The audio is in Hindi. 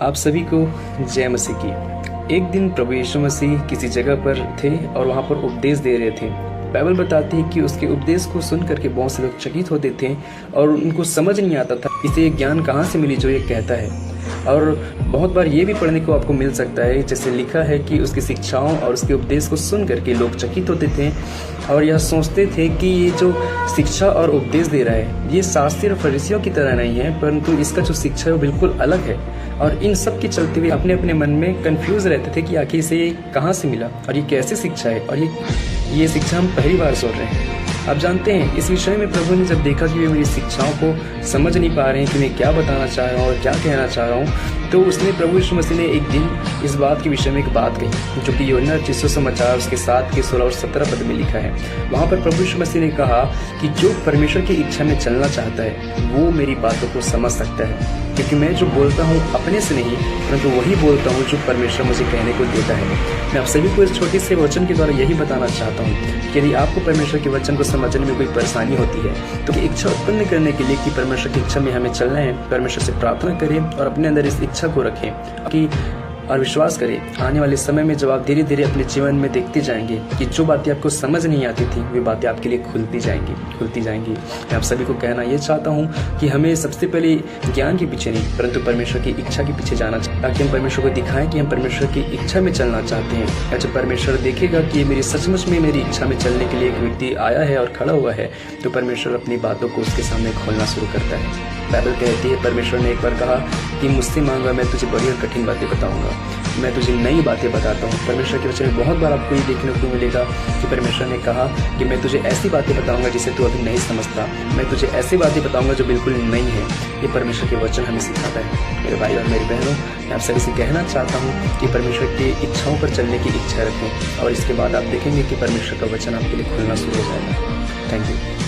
आप सभी को जय मसीह की। एक दिन प्रभु यीशु मसीह किसी जगह पर थे और वहाँ पर उपदेश दे रहे थे। बाइबल बताती है कि उसके उपदेश को सुन करके बहुत से लोग चकित होते थे और उनको समझ नहीं आता था इसे ये ज्ञान कहाँ से मिली जो ये कहता है। और बहुत बार ये भी पढ़ने को आपको मिल सकता है, जैसे लिखा है कि उसकी शिक्षाओं और उसके उपदेश को सुन करके लोग चकित होते थे और यह सोचते थे कि ये जो शिक्षा और उपदेश दे रहा है ये शास्त्री और फरीसियों की तरह नहीं है, परंतु इसका जो शिक्षा है वो बिल्कुल अलग है। और इन सब के चलते हुए अपने अपने मन में कंफ्यूज रहते थे कि आखिर इसे ये कहाँ से मिला और ये कैसे शिक्षा है और ये शिक्षा हम पहली बार सुन रहे हैं। आप जानते हैं इस विषय में प्रभु ने जब देखा कि वे मेरी शिक्षाओं को समझ नहीं पा रहे हैं कि मैं क्या बताना चाह रहा हूँ और क्या कहना चाह रहा हूँ, तो उसने प्रभु यीशु मसीह ने एक दिन इस बात के विषय में एक बात कही जो कि यूहन्ना रचित सुसमाचार उसके 7 के 16 और 17 पद में लिखा है। वहाँ पर प्रभु यीशु मसीह ने कहा कि जो परमेश्वर की इच्छा में चलना चाहता है वो मेरी बातों को समझ सकता है, क्योंकि मैं जो बोलता हूँ अपने से नहीं परंतु वही बोलता हूँ जो परमेश्वर मुझे कहने को देता है। मैं आप सभी को इस छोटे से वचन के द्वारा यही बताना चाहता हूँ कि यदि आपको परमेश्वर के वचन को समझने में कोई परेशानी होती है तो इच्छा उत्पन्न करने के लिए कि परमेश्वर की इच्छा में हमें चलना है, परमेश्वर से प्रार्थना करें और अपने अंदर इस इच्छा को रखें कि और विश्वास करें आने वाले समय में जब आप धीरे धीरे अपने जीवन में देखते जाएंगे कि जो बातें आपको समझ नहीं आती थी वे बातें आपके लिए खुलती जाएंगी। मैं आप सभी को कहना ये चाहता हूँ कि हमें सबसे पहले ज्ञान के पीछे नहीं परंतु परमेश्वर की इच्छा के पीछे जाना चाहिए, ताकि हम परमेश्वर को दिखाएं कि हम परमेश्वर की इच्छा में चलना चाहते हैं। या जब परमेश्वर देखेगा कि मेरी सचमुच में मेरी इच्छा में चलने के लिए एक व्यक्ति आया है और खड़ा हुआ है तो परमेश्वर अपनी बातों को उसके सामने खोलना शुरू करता है। बाइबल कहती है परमेश्वर ने एक बार कहा कि मुझसे मांगा मैं तुझे बड़ी और कठिन बातें बताऊंगा, मैं तुझे नई बातें बताता हूँ। परमेश्वर के वचन में बहुत बार आपको ये देखने को मिलेगा कि परमेश्वर ने कहा कि मैं तुझे ऐसी बातें बताऊंगा जिसे तू अभी नहीं समझता, मैं तुझे ऐसी बातें बताऊंगा जो बिल्कुल नहीं है। ये परमेश्वर के वचन हमें सिखाता है। मेरे भाई और मेरी बहनों, मैं आप सभी से कहना चाहता हूँ कि परमेश्वर की इच्छाओं पर चलने की इच्छा रखें और इसके बाद आप देखेंगे कि परमेश्वर का वचन आपके लिए खुलना शुरू हो जाएगा। Thank you.